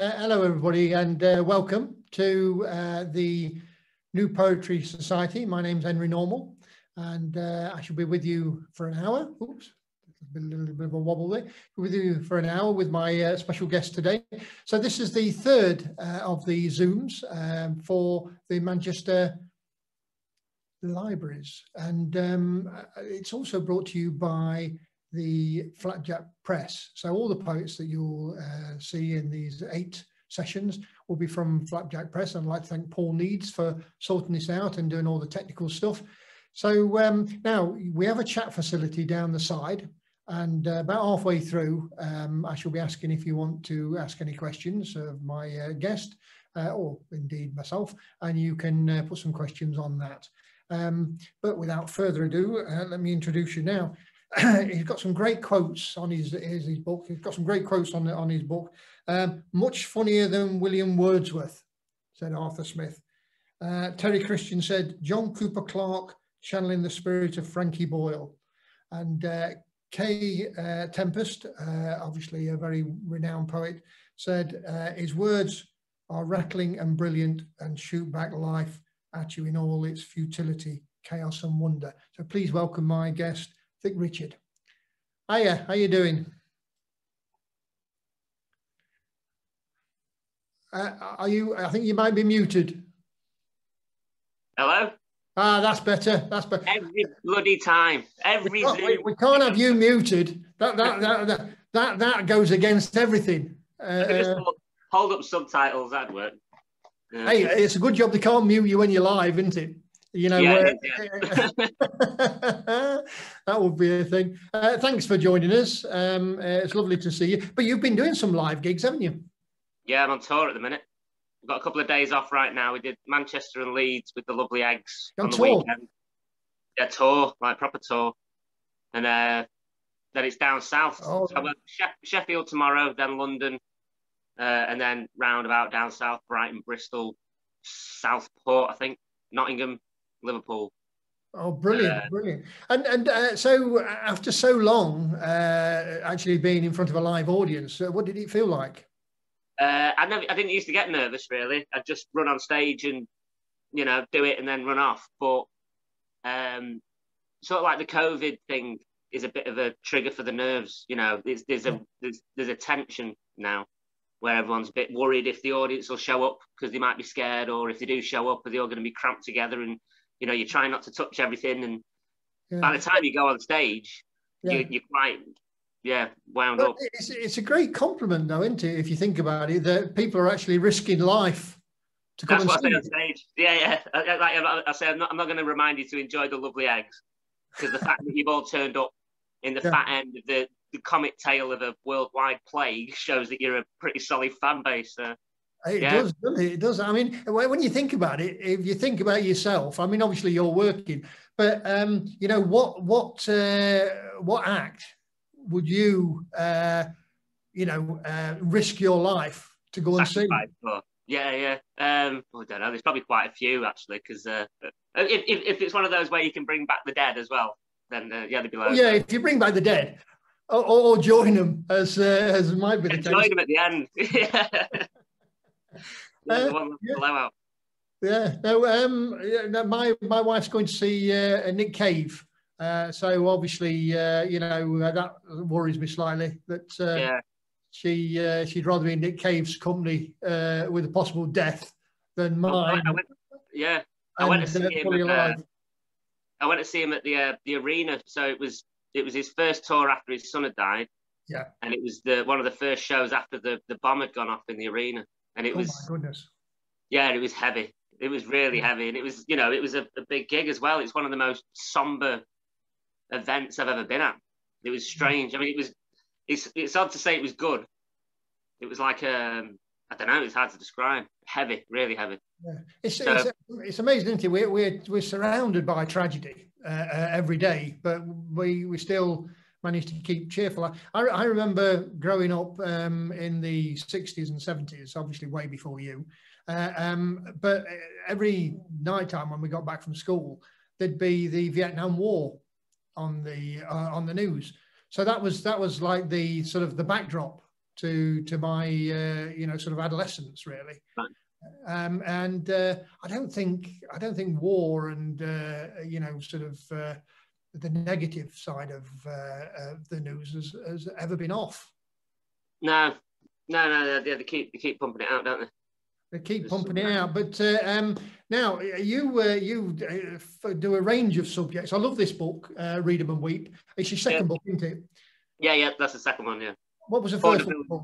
Hello, everybody, and welcome to the New Poetry Society. My name's Henry Normal, and I shall be with you for an hour. Oops, a little bit of a wobble there. With you for an hour with my special guest today. So this is the third of the Zooms for the Manchester libraries, and it's also brought to you by the Flapjack Press. So all the poets that you'll see in these 8 sessions will be from Flapjack Press. And I'd like to thank Paul Needs for sorting this out and doing all the technical stuff. So now we have a chat facility down the side, and about halfway through, I shall be asking if you want to ask any questions of my guest or indeed myself, and you can put some questions on that. But without further ado, let me introduce you now. He's got some great quotes on his book. He's got some great quotes on his book. Much funnier than William Wordsworth, said Arthur Smith. Terry Christian said, John Cooper Clarke channeling the spirit of Frankie Boyle. And Kay Tempest, obviously a very renowned poet, said, his words are rattling and brilliant and shoot back life at you in all its futility, chaos and wonder. So please welcome my guest, Vic Richard. Hiya, how you doing? Are you? I think you might be muted. Hello? Ah, that's better. That's better. Every bloody time. We can't have you muted. That goes against everything. Just hold up subtitles, that'd work. Yeah. Hey, it's a good job they can't mute you when you're live, isn't it? You know, yeah, that would be a thing. Thanks for joining us. It's lovely to see you. But you've been doing some live gigs, haven't you? Yeah, I'm on tour at the minute. I've got a couple of days off right now. We did Manchester and Leeds with the Lovely Eggs on the weekend. Yeah, tour, like proper tour. And then it's down south. Oh. So I went Sheffield tomorrow, then London, and then roundabout down south, Brighton, Bristol, Southport, I think, Nottingham, Liverpool. Oh, brilliant, brilliant. And so after so long actually being in front of a live audience, what did it feel like? I didn't used to get nervous, really. I'd just run on stage and, you know, do it and then run off. But sort of like the COVID thing is a bit of a trigger for the nerves. You know, there's a tension now where everyone's a bit worried if the audience will show up because they might be scared, or if they do show up, are they all going to be cramped together? And, you know, you're trying not to touch everything. And by the time you go on stage, you're quite, wound up. It's a great compliment, though, isn't it, if you think about it, that people are actually risking life to come. That's what I say on stage. Yeah. I say, I'm not going to remind you to enjoy the Lovely Eggs, because the fact that you've all turned up in the fat end of the comic tale of a worldwide plague shows that you're a pretty solid fan base. It does, doesn't it? It does. I mean, when you think about it, if you think about yourself, I mean, obviously you're working, but you know, what act would you, risk your life to go and see? I don't know. There's probably quite a few actually, because if it's one of those where you can bring back the dead as well, then they'd be like, if you bring back the dead, or join them as might be the case. Join them at the end. Blowout. Yeah. No. My wife's going to see Nick Cave. So obviously, that worries me slightly. That she'd rather be in Nick Cave's company with a possible death than mine. I went to see him. I went to see him at the arena. So it was his first tour after his son had died. Yeah. And it was one of the first shows after the bomb had gone off in the arena. And it was, my goodness. Yeah, it was heavy. It was really heavy, and it was, it was a big gig as well. It's one of the most somber events I've ever been at. It was strange. I mean, it's odd to say it was good. It was like I don't know. It's hard to describe. Heavy, really heavy. Yeah. It's amazing, isn't it? We're surrounded by tragedy every day, but we still manage to keep cheerful. I remember growing up in the 60s and 70s, obviously way before you. But every night time when we got back from school, there'd be the Vietnam War on the news. So that was like the sort of the backdrop to my you know, sort of adolescence, really. Right. And I don't think war and you know, sort of the negative side of the news has ever been off. No, they keep pumping it out, don't they? They keep pumping it out. But now you do a range of subjects. I love this book, Read 'em and Weep. It's your second book, isn't it? Yeah, that's the second one. Yeah. What was the first one?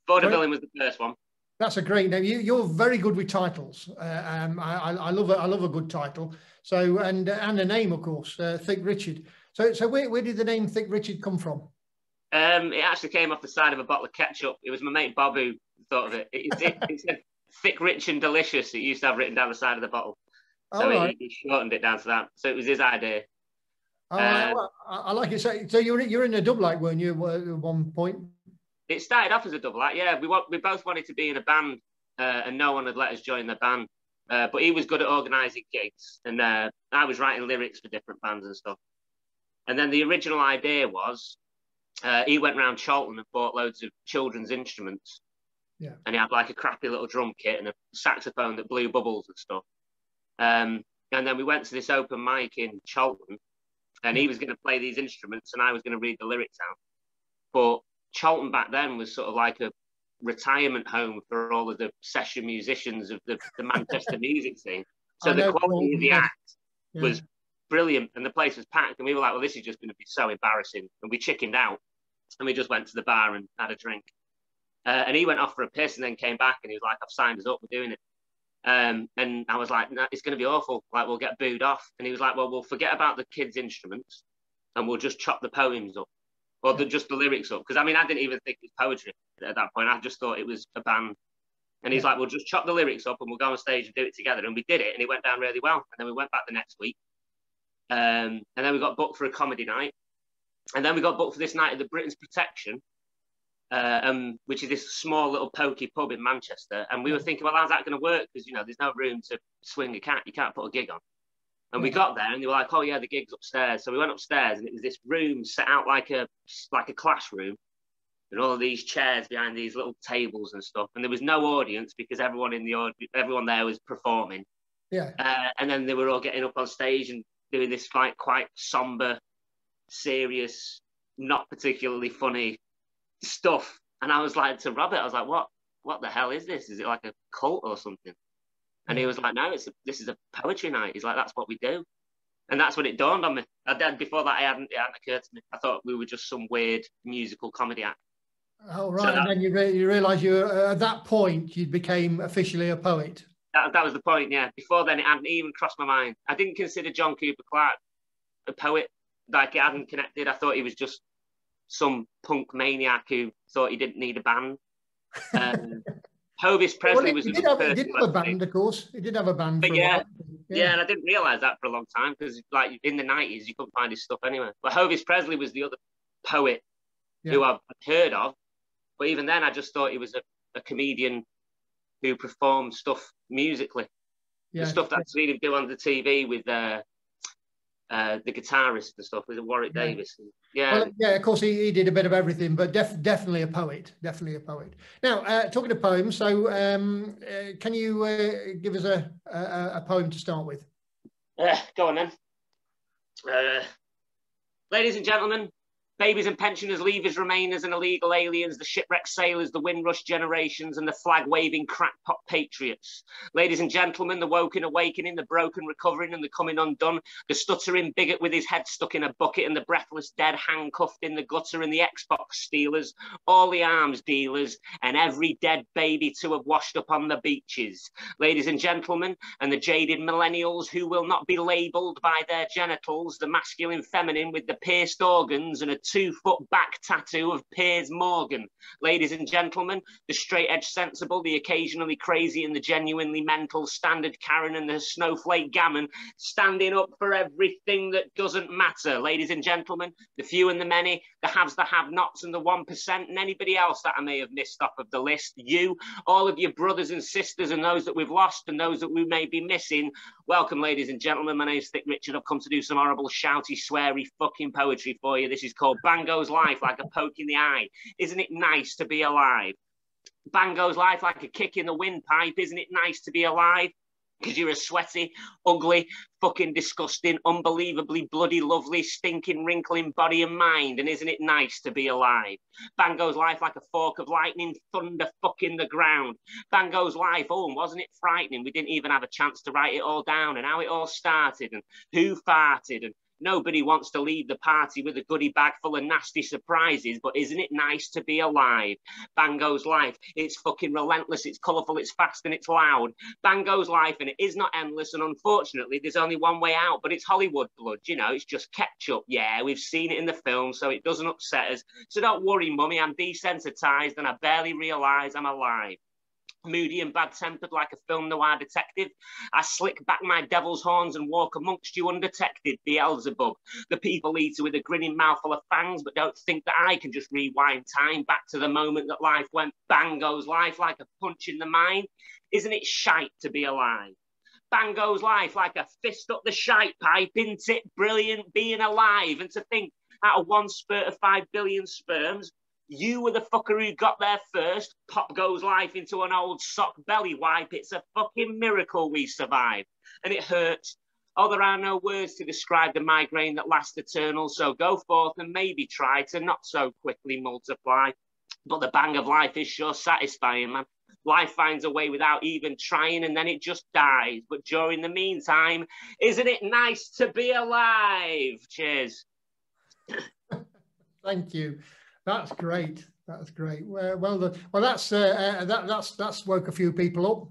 Vaudevillian was the first one. That's a great name. You're very good with titles. I love a good title. So and the name, of course, Thick Richard. So where did the name Thick Richard come from? It actually came off the side of a bottle of ketchup. It was my mate Bob who thought of it. It said thick, rich, and delicious. It used to have written down the side of the bottle. So he shortened it down to that. So it was his idea. Well, I like it. So you're in a double act, weren't you, at one point? It started off as a double act, yeah. We both wanted to be in a band, and no one had let us join the band. But he was good at organising gigs, and I was writing lyrics for different bands and stuff. And then the original idea was, he went around Charlton and bought loads of children's instruments. Yeah. And he had like a crappy little drum kit and a saxophone that blew bubbles and stuff. And then we went to this open mic in Charlton, and he was going to play these instruments and I was going to read the lyrics out. But Charlton back then was sort of like a retirement home for all of the session musicians of the Manchester music scene. So the quality of the act was brilliant, and the place was packed, and we were like, well, this is just going to be so embarrassing. And we chickened out, and we just went to the bar and had a drink. And he went off for a piss and then came back, and he was like, I've signed us up, we're doing it. And I was like, no, it's going to be awful. Like, we'll get booed off. And he was like, well, we'll forget about the kids' instruments and we'll just chop the poems up, or just the lyrics up. Because, I mean, I didn't even think it was poetry at that point. I just thought it was a band. And he's like, we'll just chop the lyrics up and we'll go on stage and do it together. And we did it, and it went down really well. And then we went back the next week. And then we got booked for a comedy night. And then we got booked for this night at the Britain's Protection, which is this small little pokey pub in Manchester. And we were thinking, well, how's that going to work? Because, you know, there's no room to swing a cat. You can't put a gig on. And we got there and they were like, oh, yeah, the gig's upstairs. So we went upstairs and it was this room set out like a classroom, and all of these chairs behind these little tables and stuff. And there was no audience because everyone there was performing. Yeah. And then they were all getting up on stage and doing this like quite somber, serious, not particularly funny stuff. And I was like, to Robert, I was like, what the hell is this? Is it like a cult or something? And he was like, no, this is a poetry night. He's like, that's what we do. And that's when it dawned on me. Before that, it hadn't occurred to me. I thought we were just some weird musical comedy act. Oh, right. So and then you realised at that point, you became officially a poet. That was the point, yeah. Before then, it hadn't even crossed my mind. I didn't consider John Cooper Clarke a poet. Like, it hadn't connected. I thought he was just some punk maniac who thought he didn't need a band. Hovis Presley was... He did have a band, of course. He did have a band. But yeah, and I didn't realise that for a long time because, like, in the 90s, you couldn't find his stuff anywhere. But Hovis Presley was the other poet who I've heard of. But even then, I just thought he was a comedian who performed stuff musically. The stuff that I've seen him do on the TV with the guitarist and stuff, with Warwick Davis. Well, of course, he did a bit of everything, but definitely a poet. Definitely a poet. Now, talking of poems, so can you give us a poem to start with? Go on then. Ladies and gentlemen, babies and pensioners, leavers, remainers and illegal aliens, the shipwrecked sailors, the windrush generations and the flag-waving crackpot patriots. Ladies and gentlemen, the woken awakening, the broken recovering and the coming undone, the stuttering bigot with his head stuck in a bucket and the breathless dead handcuffed in the gutter and the Xbox stealers, all the arms dealers and every dead baby to have washed up on the beaches. Ladies and gentlemen, and the jaded millennials who will not be labelled by their genitals, the masculine feminine with the pierced organs and a 2-foot back tattoo of Piers Morgan. Ladies and gentlemen, the straight-edge sensible, the occasionally crazy and the genuinely mental, standard Karen and the snowflake gammon, standing up for everything that doesn't matter. Ladies and gentlemen, the few and the many, the haves, the have-nots and the 1% and anybody else that I may have missed off of the list. You, all of your brothers and sisters and those that we've lost and those that we may be missing. Welcome, ladies and gentlemen. My name's Thick Richard. I've come to do some horrible, shouty, sweary fucking poetry for you. This is called Oh, Bango's life like a poke in the eye. Isn't it nice to be alive? Bango's life like a kick in the windpipe. Isn't it nice to be alive? Because you're a sweaty, ugly, fucking disgusting, unbelievably bloody, lovely, stinking, wrinkling body and mind. And isn't it nice to be alive? Bango's life like a fork of lightning, thunder fucking the ground. Bango's life, oh, wasn't it frightening? We didn't even have a chance to write it all down and how it all started and who farted and nobody wants to leave the party with a goodie bag full of nasty surprises, but isn't it nice to be alive? Bango's life, it's fucking relentless, it's colourful, it's fast and it's loud. Bango's life, and it is not endless, and unfortunately, there's only one way out, but it's Hollywood blood, you know, it's just ketchup. Yeah, we've seen it in the film, so it doesn't upset us. So don't worry, mummy, I'm desensitised and I barely realise I'm alive. Moody and bad-tempered like a film noir detective, I slick back my devil's horns and walk amongst you undetected, Beelzebub, the people eater with a grinning mouthful of fangs, but don't think that I can just rewind time back to the moment that life went Bango's life like a punch in the mind. Isn't it shite to be alive? Bango's life like a fist up the shite pipe, isn't it brilliant being alive? And to think out of one spurt of 5 billion sperms, you were the fucker who got there first. Pop goes life into an old sock belly wipe. It's a fucking miracle we survived. And it hurts. Oh, there are no words to describe the migraine that lasts eternal. So go forth and maybe try to not so quickly multiply. But the bang of life is sure satisfying, man. Life finds a way without even trying and then it just dies. But during the meantime, isn't it nice to be alive? Cheers. Thank you. That's great. That's great. Well, that's woke a few people up.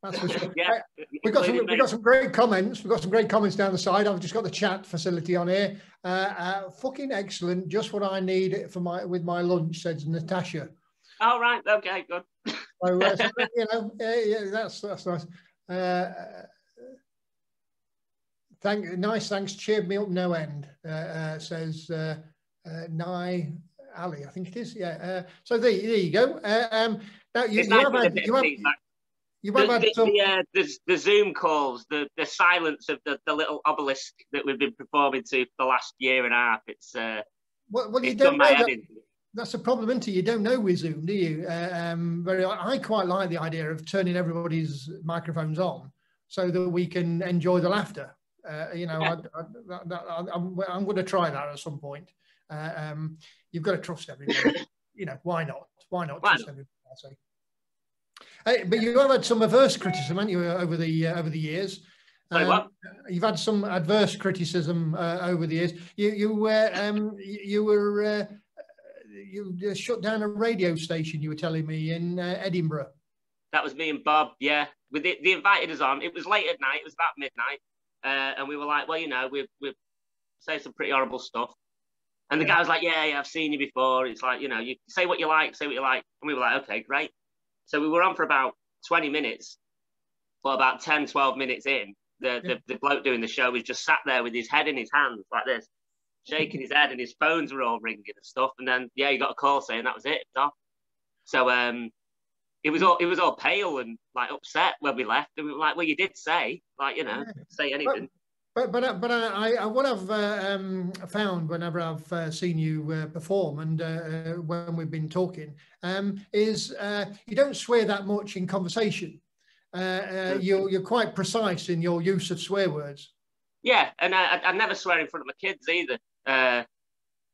That's for sure. Yeah, we got some great comments. We've got some great comments down the side. I've just got the chat facility on here. Fucking excellent. Just what I need with my lunch, says Natasha. All right. Okay. Good. So, you know, yeah, that's nice. Nice. Thanks. Cheered me up no end. Says Nye. Ali, I think it is. Yeah. So there you go. Now you have had some... the Zoom calls, the silence of the little obelisk that we've been performing to for the last year and a half. It's well, you it's don't done know my that's a problem, isn't it? You don't know with Zoom, do you? I quite like the idea of turning everybody's microphones on so that we can enjoy the laughter. You know, yeah. I'm going to try that at some point. You've got to trust everybody. You know, why not? Why not trust everybody? I say. But you have had some adverse criticism, haven't you, over the years? Sorry, what? You've had some adverse criticism over the years. You shut down a radio station, you were telling me, in Edinburgh. That was me and Bob. Yeah, they invited us on. It was late at night. It was about midnight, and we were like, well, you know, we've said some pretty horrible stuff. And the guy was like, yeah, I've seen you before. It's like, you know, you say what you like, say what you like. And we were like, okay, great. So we were on for about 20 minutes. But about 10, 12 minutes in, the bloke doing the show was just sat there with his head in his hands like this, shaking his head, and his phones were all ringing and stuff. And then, yeah, he got a call saying that was it. So it was all pale and like upset when we left. And we were like, well, you did say, like, you know, say anything. But what I've found whenever I've seen you perform and when we've been talking is you don't swear that much in conversation. You're quite precise in your use of swear words. Yeah, and I never swear in front of my kids either.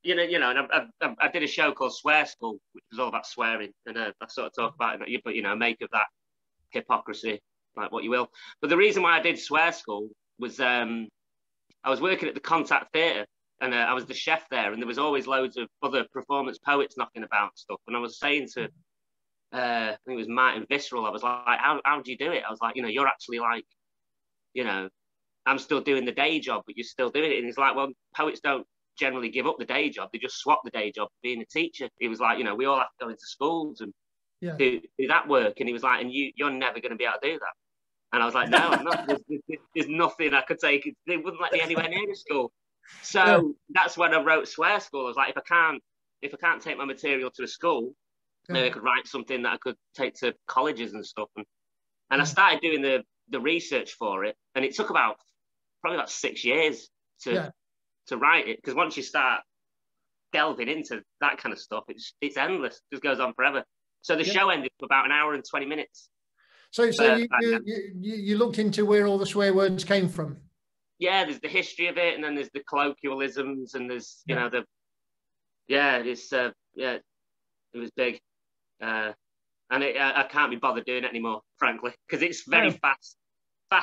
You know, and I did a show called Swear School, which was all about swearing, and I sort of talk about it, but you know, make of that hypocrisy, like what you will. But the reason why I did Swear School was I was working at the Contact Theatre, and I was the chef there, and there was always loads of other performance poets knocking about and stuff. And I was saying to, I think it was Martin Visceral, I was like, how do you do it? I was like, you know, you're actually like, you know, I'm still doing the day job, but you're still doing it. And he's like, well, poets don't generally give up the day job. They just swap the day job for being a teacher. He was like, you know, we all have to go into schools and do that work. And he was like, and you're never going to be able to do that. And I was like, no, I'm not. There's nothing I could take. They wouldn't let me anywhere near the school. So that's when I wrote Swear School. I was like, if I can't take my material to a school, maybe I could write something that I could take to colleges and stuff. And I started doing the research for it, and it took probably about 6 years to write it, because once you start delving into that kind of stuff, it's endless. It just goes on forever. So the show ended for about an hour and 20 minutes. So you looked into where all the swear words came from. Yeah, there's the history of it, and then there's the colloquialisms, and there's you know it was big, and I can't be bothered doing it anymore, frankly, because it's very fast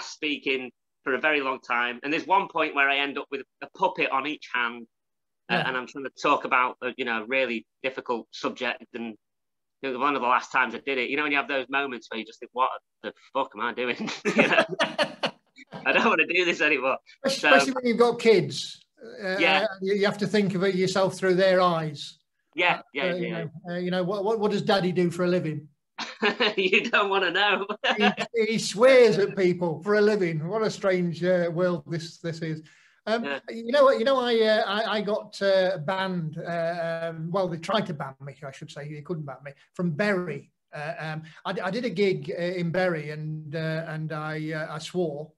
speaking for a very long time. And there's one point where I end up with a puppet on each hand, and I'm trying to talk about a really difficult subject. And one of the last times I did it, when you have those moments where you just think, what the fuck am I doing? I don't want to do this anymore. Especially when you've got kids. You have to think of it yourself through their eyes. What does Daddy do for a living? You don't want to know. he swears at people for a living. What a strange world this is. You know what? I got banned. Well, they tried to ban me, I should say. They couldn't ban me from Bury. I did a gig in Bury, and I swore,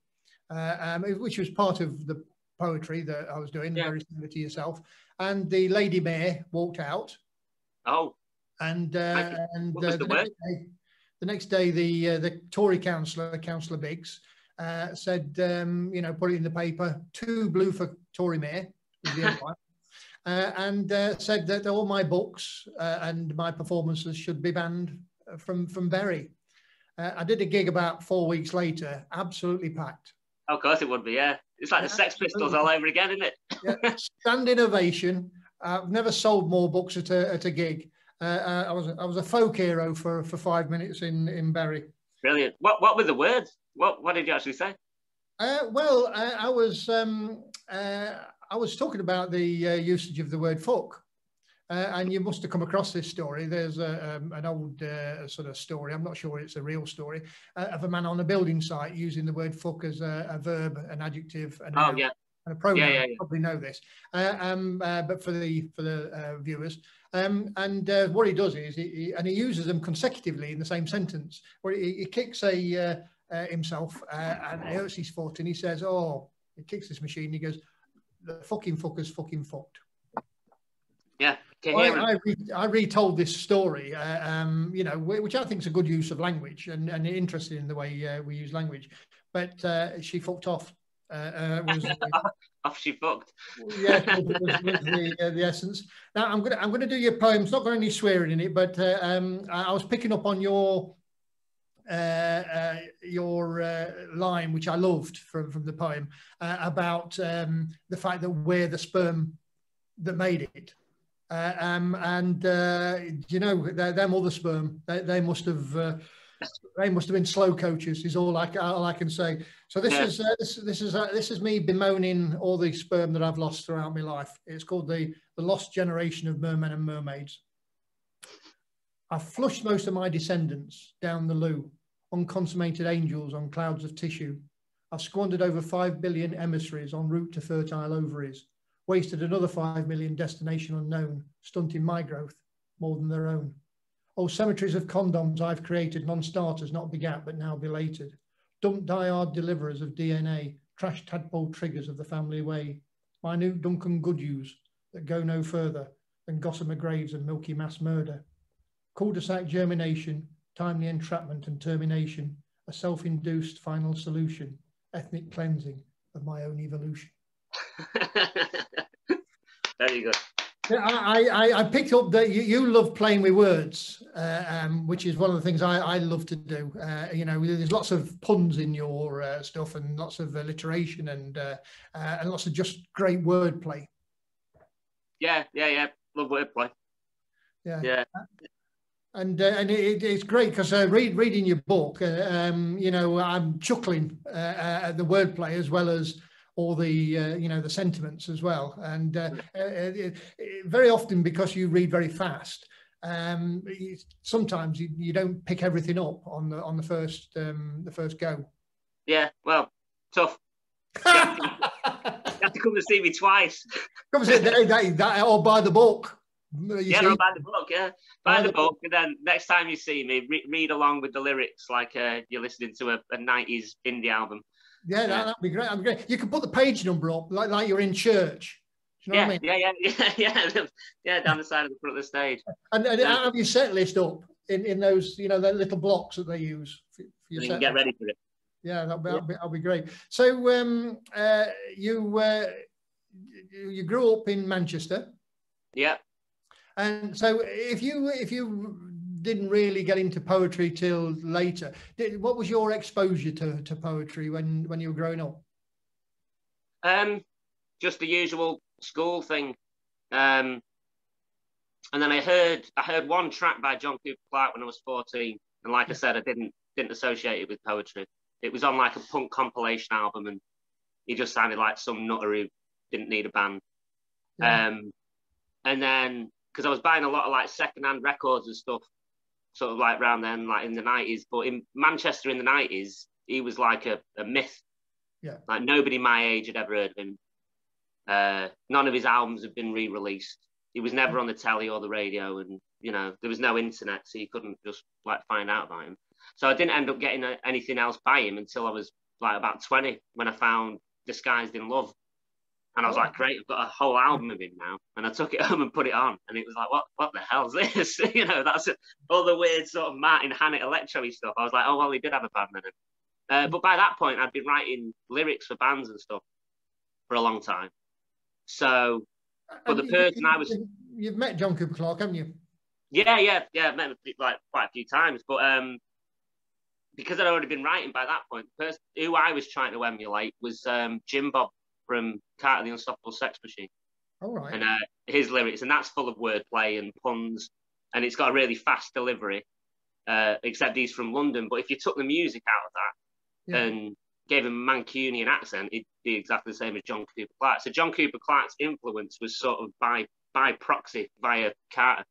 which was part of the poetry that I was doing, very similar to yourself. And the Lady Mayor walked out. Oh. And the next day, the Tory councillor, Councillor Biggs, said, put it in the paper, 2 blue for Tory Mayor, was the headline, and said that all my books and my performances should be banned from Bury. I did a gig about 4 weeks later, absolutely packed. Of course it would be, yeah. It's like the Sex Pistols all over again, isn't it? Standing ovation. I've never sold more books at a gig. I was a folk hero for 5 minutes in Bury. Brilliant. What were the words? What did you actually say? I was talking about the usage of the word fuck. And you must have come across this story. There's an old sort of story, I'm not sure it's a real story, of a man on a building site using the word fuck as a verb, an adjective, and a pronoun. You probably know this, but for the viewers. What he does is, he uses them consecutively in the same sentence, where he kicks himself and hurts his foot, and he says, oh, he kicks this machine, he goes, the fucking fucker's fucking fucked. Yeah. I retold this story, which I think is a good use of language and interested in the way we use language. But she fucked off. Off she fucked. Yeah, was the essence. Now I'm gonna do your poem. It's not got any swearing in it, but I was picking up on your line, which I loved from the poem, about the fact that we're the sperm that made it. Them other sperm, they must have been slow coaches. Is all I can say. So this is me bemoaning all the sperm that I've lost throughout my life. It's called the lost generation of mermen and mermaids. I've flushed most of my descendants down the loo, unconsummated angels on clouds of tissue. I've squandered over 5 billion emissaries en route to fertile ovaries. Wasted another 5 million destination unknown, stunting my growth more than their own. Oh, cemeteries of condoms I've created, non-starters, not begat, but now belated. Dumped die-hard deliverers of DNA, trash tadpole triggers of the family way. Minute Duncan Goodhue that go no further than gossamer graves and milky mass murder. Cul-de-sac germination, timely entrapment and termination, a self-induced final solution, ethnic cleansing of my own evolution. Very good. I picked up that you love playing with words, which is one of the things I love to do. There's lots of puns in your stuff, and lots of alliteration, and lots of just great wordplay. Yeah. Love wordplay. Yeah. And it's great because reading your book, I'm chuckling at the wordplay as well as all the the sentiments as well, and very often, because you read very fast, sometimes you don't pick everything up on the first go. Yeah, well, tough. You have to come and see me twice. Come and see that or buy the book. Buy the book. Yeah, buy the book, and then next time you see me, read along with the lyrics like you're listening to a 90s indie album. Yeah, that'd be great. You can put the page number up like you're in church. Do you know what I mean? Yeah, down the side of the front of the stage. And have your set list up in those, you know, the little blocks that they use for your set. Get ready for it. Yeah, that'll be great. So you grew up in Manchester. Yeah. And so if you didn't really get into poetry till later, what was your exposure to poetry when you were growing up? Just the usual school thing. And then I heard one track by John Cooper Clarke when I was 14. And like I said, I didn't associate it with poetry. It was on like a punk compilation album, and he just sounded like some nutter who didn't need a band. Yeah. And then, because I was buying a lot of like secondhand records and stuff, sort of like around then, like in the 90s. But in Manchester in the 90s, he was like a myth. Yeah. Like nobody my age had ever heard of him. None of his albums have been re-released. He was never on the telly or the radio, and you know there was no internet, so you couldn't just like find out about him. So I didn't end up getting anything else by him until I was like about 20, when I found Disguised in Love, and I was like, great, I've got a whole album of him now. And I took it home and put it on, and it was like, what the hell's this? You know, that's all the weird sort of Martin Hannett electro-y stuff. I was like, oh well, he did have a band then. But by that point, I'd been writing lyrics for bands and stuff for a long time. So, but the person I was... You've met John Cooper Clarke, haven't you? Yeah, I met him like quite a few times. But because I'd already been writing by that point, the person who I was trying to emulate was Jim Bob from Carter the Unstoppable Sex Machine. All right. And his lyrics, and that's full of wordplay and puns, and it's got a really fast delivery, except he's from London. But if you took the music out of that and gave him a Mancunian accent, it'd be exactly the same as John Cooper Clarke. So John Cooper Clarke's influence was sort of by proxy via Carter.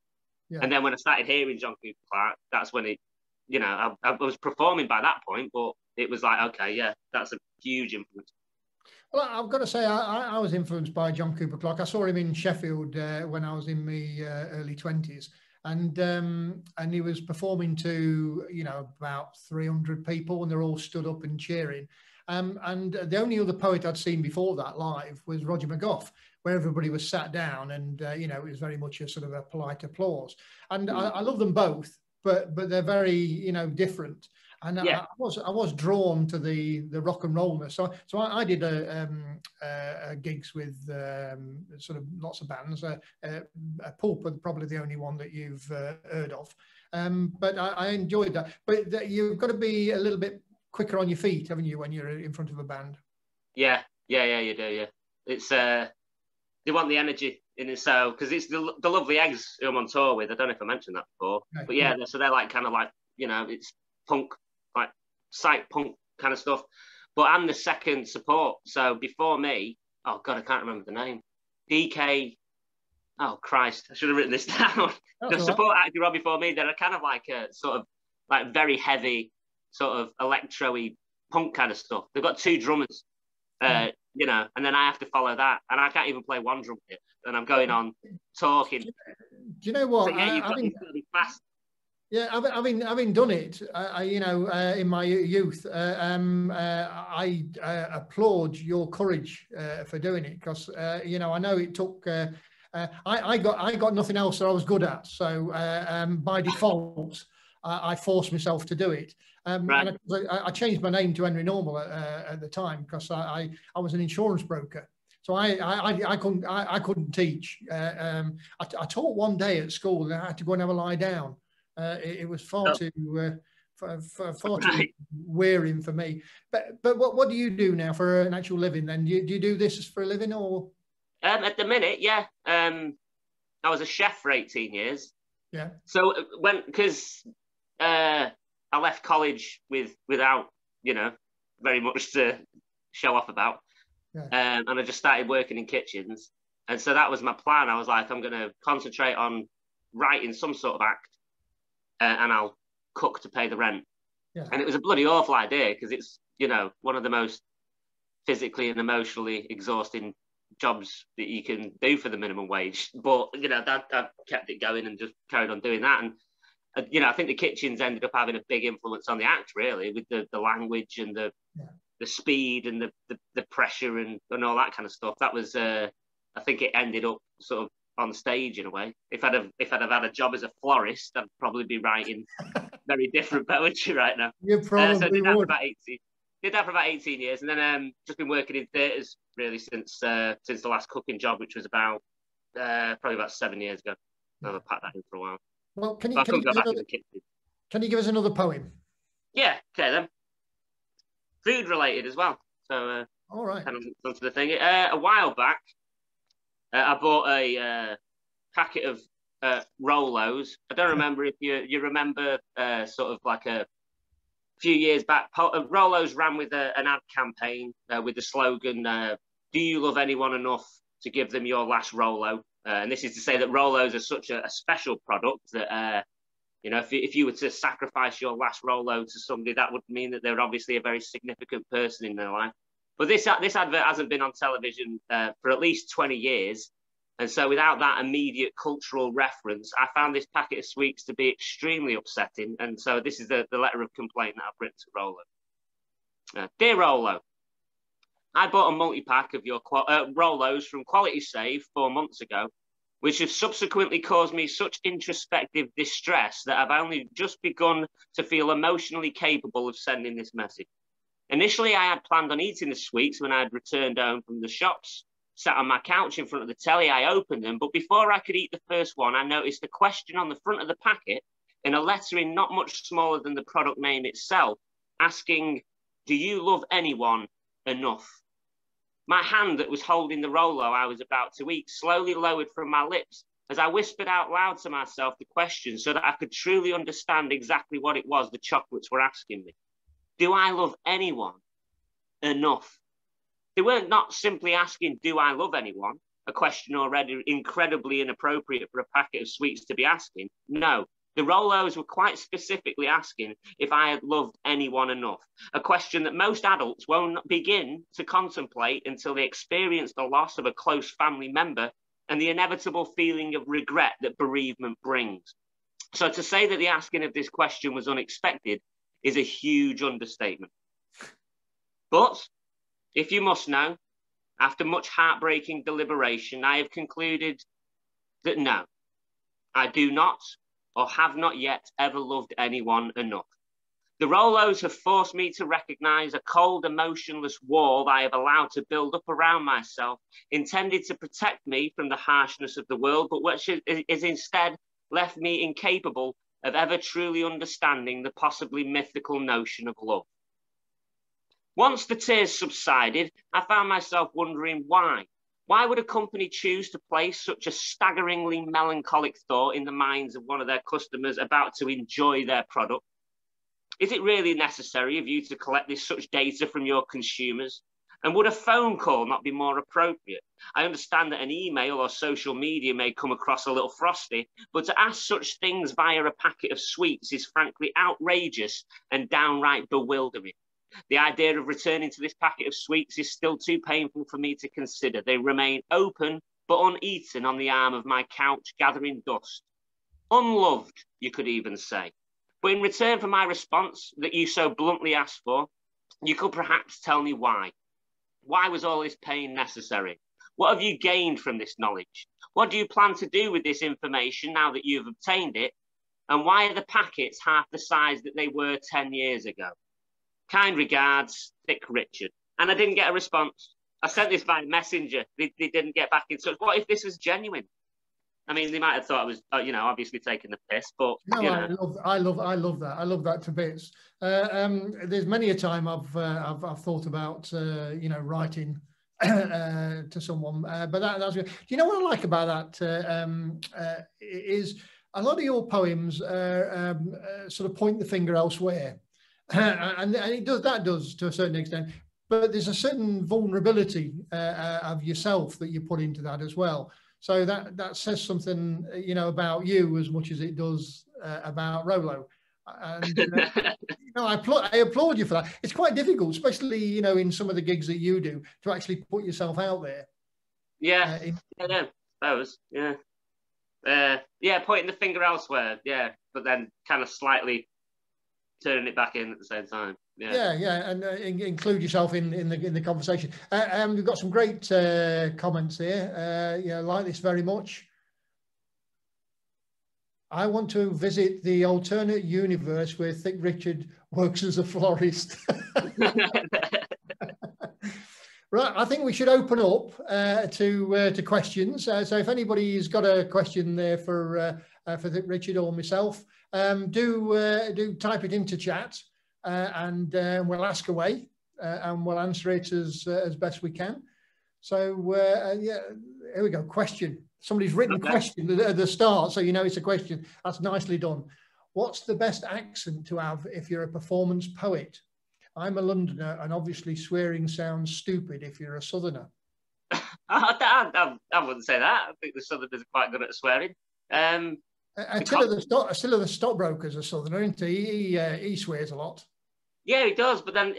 Yeah. And then when I started hearing John Cooper Clarke, that's when it, you know, I was performing by that point, but it was like, okay, yeah, that's a huge influence. Well, I've got to say, I was influenced by John Cooper Clarke. I saw him in Sheffield when I was in my early 20s. And he was performing to, you know, about 300 people, and they're all stood up and cheering. And the only other poet I'd seen before that live was Roger McGough, where everybody was sat down, and you know, it was very much a sort of a polite applause. And I love them both, but they're very, you know, different. And I was drawn to the rock and rollness. So I did gigs with sort of lots of bands. Pulp, probably the only one that you've heard of. But I enjoyed that. But you've got to be a little bit quicker on your feet, haven't you, when you're in front of a band? Yeah, you do. Yeah, it's they want the energy in it. So because it's the Lovely Eggs who I'm on tour with. I don't know if I mentioned that before, right. But yeah, so they're like kind of like, you know, it's punk. Like psych punk kind of stuff, but I'm the second support. So before me, oh god, I can't remember the name. DK. Oh Christ, I should have written this down. The support actor right before me, they're kind of like a sort of like very heavy, sort of electro-y punk kind of stuff. They've got two drummers, you know, and then I have to follow that, and I can't even play one drum kit, and I'm going on talking. Do you know what? So, yeah, you've got to be fast. Yeah, having done it, you know, in my youth, I applaud your courage for doing it, because you know, I know it took. I got nothing else that I was good at, so by default, I forced myself to do it. Right. And I changed my name to Henry Normal at the time, because I was an insurance broker. So I couldn't teach. I taught one day at school, and I had to go and have a lie down. It was far too wearing for me. But what do you do now for an actual living then? Do you do this for a living, or? At the minute, yeah. I was a chef for 18 years. Yeah. So because I left college without, you know, very much to show off about. Yeah. And I just started working in kitchens. And so that was my plan. I was like, I'm going to concentrate on writing some sort of act. And I'll cook to pay the rent. Yeah. And it was a bloody awful idea, because it's, you know, one of the most physically and emotionally exhausting jobs that you can do for the minimum wage. But, you know, that kept it going and just carried on doing that. And, you know, I think the kitchens ended up having a big influence on the act, really, with the language and the speed and the pressure and all that kind of stuff. That was I think it ended up sort of on stage in a way. If I'd have had a job as a florist, I'd probably be writing very different poetry right now. You probably so I did that would. for about 18. Did that for about 18 years, and then just been working in theatres really since the last cooking job, which was about probably about 7 years ago. I've packed that in for a while. Well, can you go back to the kitchen. Can you give us another poem? Yeah, okay then. Food related as well. So all right. Kind of onto the thing. A while back, I bought a packet of Rolos. I don't remember if you remember sort of like a few years back, Rolos ran with an ad campaign with the slogan, do you love anyone enough to give them your last Rolo? And this is to say that Rolos are such a special product that, you know, if you were to sacrifice your last Rolo to somebody, that would mean that they're obviously a very significant person in their life. But this advert hasn't been on television for at least 20 years. And so without that immediate cultural reference, I found this packet of sweets to be extremely upsetting. And so this is the letter of complaint that I've written to Rolo. Dear Rolo, I bought a multi-pack of your Rolos from Quality Save 4 months ago, which have subsequently caused me such introspective distress that I've only just begun to feel emotionally capable of sending this message. Initially, I had planned on eating the sweets when I had returned home from the shops. Sat on my couch in front of the telly, I opened them, but before I could eat the first one, I noticed a question on the front of the packet in a lettering not much smaller than the product name itself, asking, do you love anyone enough? My hand that was holding the Rolo I was about to eat slowly lowered from my lips as I whispered out loud to myself the question so that I could truly understand exactly what it was the chocolates were asking me. Do I love anyone enough? They weren't not simply asking, do I love anyone? A question already incredibly inappropriate for a packet of sweets to be asking. No, the Rolos were quite specifically asking if I had loved anyone enough. A question that most adults won't begin to contemplate until they experience the loss of a close family member and the inevitable feeling of regret that bereavement brings. So to say that the asking of this question was unexpected is a huge understatement. But if you must know, after much heartbreaking deliberation, I have concluded that no, I do not or have not yet ever loved anyone enough. The Rolos have forced me to recognize a cold, emotionless wall I have allowed to build up around myself, intended to protect me from the harshness of the world, but which is instead left me incapable of ever truly understanding the possibly mythical notion of love. Once the tears subsided, I found myself wondering why. Why would a company choose to place such a staggeringly melancholic thought in the minds of one of their customers about to enjoy their product? Is it really necessary of you to collect this such data from your consumers? And would a phone call not be more appropriate? I understand that an email or social media may come across a little frosty, but to ask such things via a packet of sweets is frankly outrageous and downright bewildering. The idea of returning to this packet of sweets is still too painful for me to consider. They remain open but uneaten on the arm of my couch, gathering dust. Unloved, you could even say. But in return for my response that you so bluntly asked for, you could perhaps tell me why. Why was all this pain necessary? What have you gained from this knowledge? What do you plan to do with this information now that you've obtained it? And why are the packets half the size that they were 10 years ago? Kind regards, Thick Richard. And I didn't get a response. I sent this by messenger. They didn't get back in touch. What if this was genuine? I mean, they might have thought I was, obviously taking the piss, but no, I love that. I love that to bits. There's many a time I've thought about, writing to someone, but that's good. Do you know what I like about that? Is a lot of your poems sort of point the finger elsewhere. And it does to a certain extent, but there's a certain vulnerability of yourself that you put into that as well. So that says something, about you as much as it does about Rolo. And I applaud you for that. It's quite difficult, especially in some of the gigs that you do, to actually put yourself out there. Yeah, pointing the finger elsewhere. Yeah, but then kind of slightly turning it back in at the same time. Yeah, and include yourself in the conversation. We've got some great comments here. Like this very much. I want to visit the alternate universe where Thick Richard works as a florist. Right, I think we should open up to questions. So if anybody's got a question there for Thick Richard or myself, do type it into chat, and we'll ask away, and we'll answer it as best we can. So yeah, here we go. Question. Somebody's written question at the start, so you know it's a question. That's nicely done. What's the best accent to have if you're a performance poet? I'm a Londoner, and obviously swearing sounds stupid if you're a Southerner. I wouldn't say that. I think the Southerners are quite good at swearing. Attila the stockbroker's a Southerner, isn't he? He swears a lot. Yeah, he does. But then,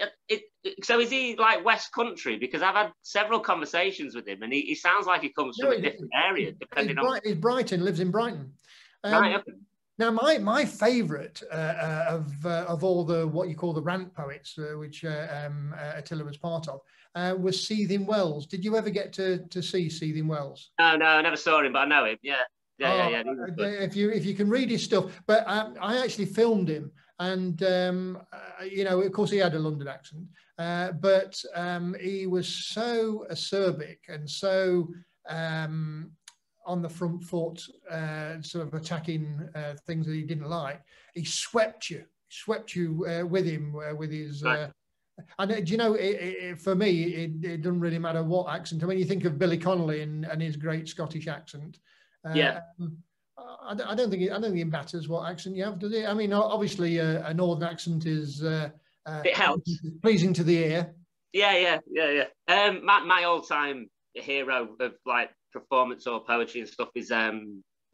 so is he like West Country? Because I've had several converstions with him, and he sounds like he comes from a different area, depending on. He's Brighton, lives in Brighton. Right, okay. Now, my favourite of all the what you call the rant poets, which Attila was part of, was Seething Wells. Did you ever get to see Seething Wells? No, I never saw him, but I know him. Yeah. If you can read his stuff, but I actually filmed him, and of course he had a London accent, but he was so acerbic and so on the front foot, sort of attacking things that he didn't like. He swept you with him with his. Right. And do you know, for me, it doesn't really matter what accent. I mean, you think of Billy Connolly and his great Scottish accent. Yeah. I don't think it matters what accent you have, does it? I mean, obviously, a northern accent is it helps, pleasing to the ear. Yeah. My all-time hero of like performance or poetry and stuff is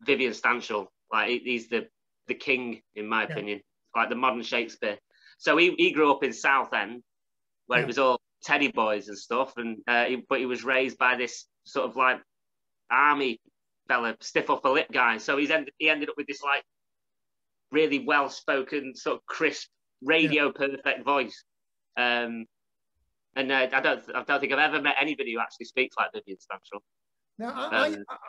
Vivian Stanshall. Like he's the king in my opinion, like the modern Shakespeare. So he grew up in Southend, where it was all teddy boys and stuff, and but he was raised by this sort of like army fella, stiff upper lip guy. So he ended up with this like really well-spoken, sort of crisp, radio perfect voice. And I don't think I've ever met anybody who actually speaks like Vivian Stanshall. Now,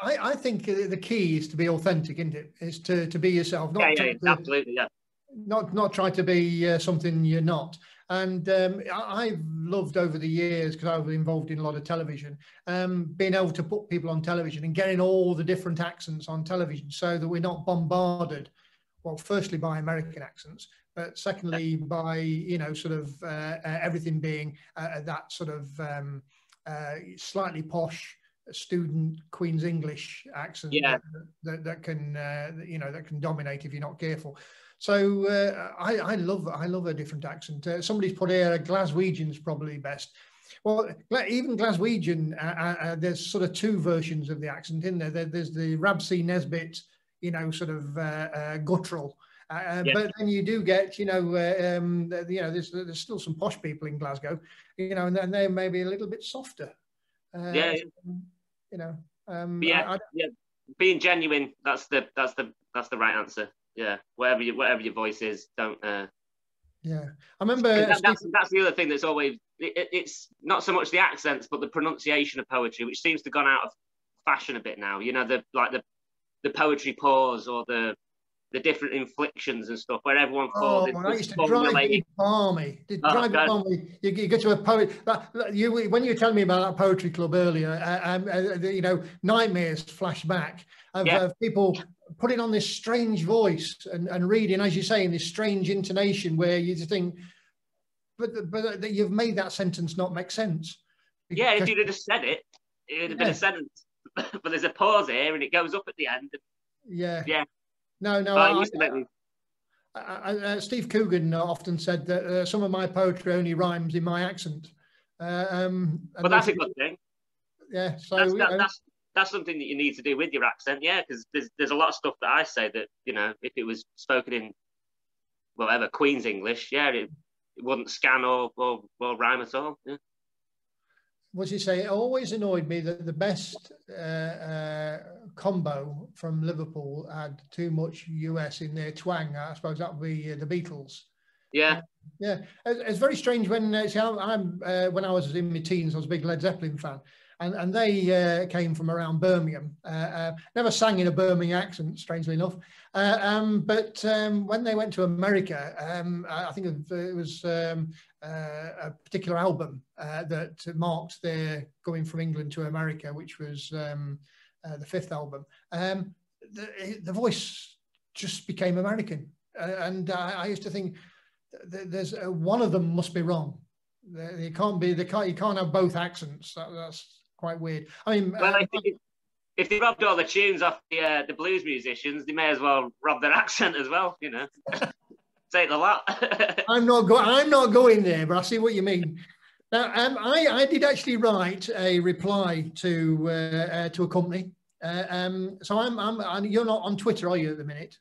I think the key is to be authentic, isn't it? Is to be yourself. Absolutely, yeah. Not try to be something you're not. And I've loved over the years, because I was involved in a lot of television, being able to put people on television and getting all the different accents on television, so that we're not bombarded, well, firstly by American accents, but secondly by sort of everything being that sort of slightly posh student Queen's English accent that can dominate if you're not careful. So I love a different accent. Somebody's put here, a Glaswegian's probably best. Well, even Glaswegian, there's sort of two versions of the accent in there. There's the Rabsy Nesbitt, sort of guttural. But then you do get, there's still some posh people in Glasgow, and they're maybe a little bit softer. Being genuine, that's the right answer. Yeah, whatever your voice is, don't. Yeah, I remember. That's the other thing that's always. It's not so much the accents, but the pronunciation of poetry, which seems to have gone out of fashion a bit now. The poetry pause or the different inflections and stuff, where everyone falls. That used to drive me balmy. You get to a poet. When you were telling me about that poetry club earlier, nightmares flash back of people putting on this strange voice and reading, as you say, in this strange intonation, where you just think, but you've made that sentence not make sense. Yeah, if you'd have just said it, it would have been a sentence. But there's a pause here, and it goes up at the end. Yeah. No. Steve Coogan often said that some of my poetry only rhymes in my accent. But that's a good thing. Yeah, so that's something that you need to do with your accent. Yeah, because there's a lot of stuff that I say that if it was spoken in whatever Queen's English, it wouldn't scan or rhyme at all. Yeah. What you say? It always annoyed me that the best combo from Liverpool had too much US in their twang. I suppose that would be the Beatles. Yeah. Yeah, it's very strange when see, when I was in my teens, I was a big Led Zeppelin fan, and they came from around Birmingham. Never sang in a Birmingham accent, strangely enough. But when they went to America, I think it was a particular album that marked their going from England to America, which was the fifth album. The voice just became American, and I used to think there's one of them must be wrong. You can't have both accents. That's quite weird. I mean, well, if they robbed all the tunes off the blues musicians, they may as well rob their accent as well. You know, take the lot. I'm not going there, but I see what you mean. Now, I did actually write a reply to a company. So you're not on Twitter, are you, at the minute?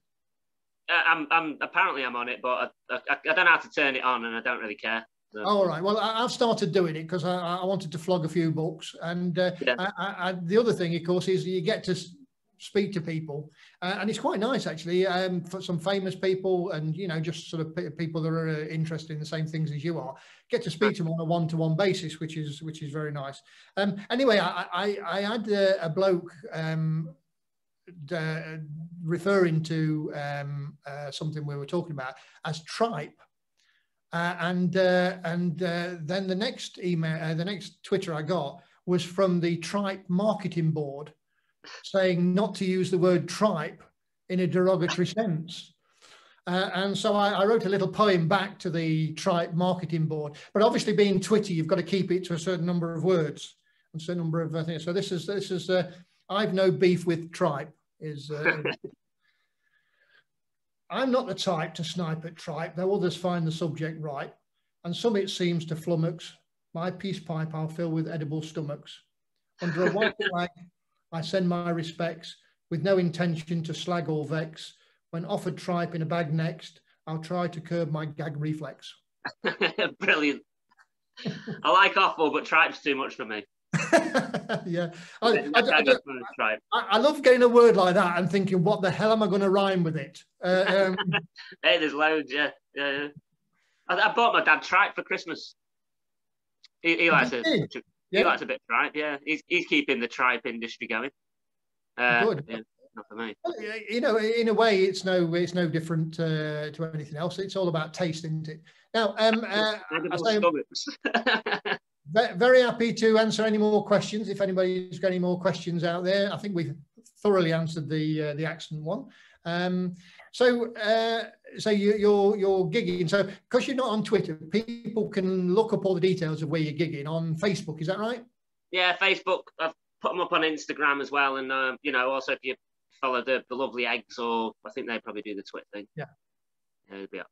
I'm apparently I'm on it, but I don't know how to turn it on, and I don't really care. So. All right. Well, I've started doing it because I wanted to flog a few books, and the other thing, of course, is you get to speak to people, and it's quite nice actually, for some famous people, and just sort of people that are interested in the same things as you are. Get to speak to them on a one-to-one basis, which is very nice. Anyway, I had a bloke. Referring to something we were talking about as tripe, and then the next email, the next Twitter I got was from the tripe marketing board, saying not to use the word tripe in a derogatory sense. And so I wrote a little poem back to the tripe marketing board. But obviously, being Twitter, you've got to keep it to a certain number of words and a certain number of things. So this is I've no beef with tripe. I'm not the type to snipe at tripe, though others find the subject right, and some it seems to flummox. My peace pipe I'll fill with edible stomachs. Under a white flag, I send my respects, with no intention to slag or vex. When offered tripe in a bag next, I'll try to curb my gag reflex. Brilliant. I like offal, but tripe's too much for me. Yeah, I love getting a word like that and thinking, what the hell am I going to rhyme with it? Hey, there's loads. Yeah. I bought my dad tripe for Christmas. He likes it. He likes a bit of tripe. Yeah, he's keeping the tripe industry going. Good. Yeah, not for me. In a way, it's no different to anything else. It's all about taste, isn't it? Now, very happy to answer any more questions. If anybody's got any more questions out there, I think we've thoroughly answered the accent one. So you're gigging. So because you're not on Twitter, people can look up all the details of where you're gigging on Facebook. Is that right? Yeah, Facebook. I've put them up on Instagram as well, and also if you follow the lovely eggs, or I think they probably do the Twitter thing. Yeah.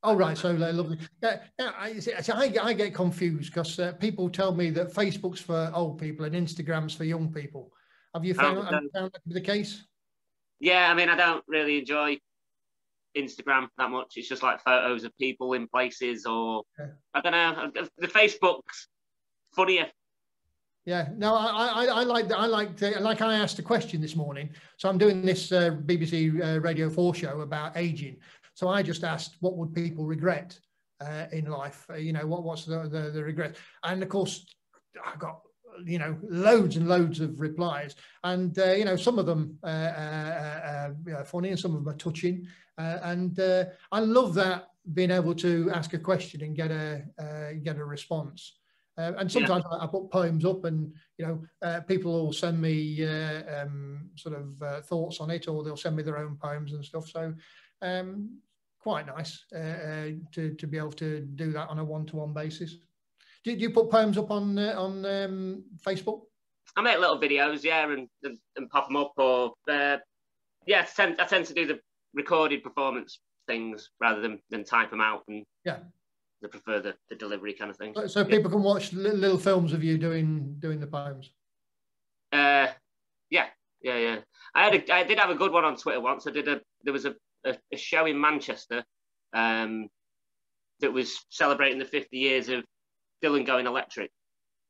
Oh, right. So lovely. Yeah, I get confused because people tell me that Facebook's for old people and Instagram's for young people. Have you found that to be the case? Yeah, I mean, I don't really enjoy Instagram that much. It's just like photos of people in places, or I don't know. The Facebook's funnier. Yeah, no, I like I asked a question this morning. So I'm doing this BBC Radio 4 show about aging. So I just asked, what would people regret in life? What's the regret? And of course, I got loads and loads of replies, and some of them funny, and some of them are touching. And I love that, being able to ask a question and get a response. And sometimes I put poems up, and people will send me thoughts on it, or they'll send me their own poems and stuff. So quite nice to be able to do that on a one-to-one basis. Did you put poems up on Facebook? I make little videos, and pop them up, or I tend to do the recorded performance things rather than type them out, and I prefer the delivery kind of thing. So people can watch little films of you doing the poems. Yeah. I did have a good one on Twitter once. There was a show in Manchester that was celebrating the 50 years of Dylan going electric.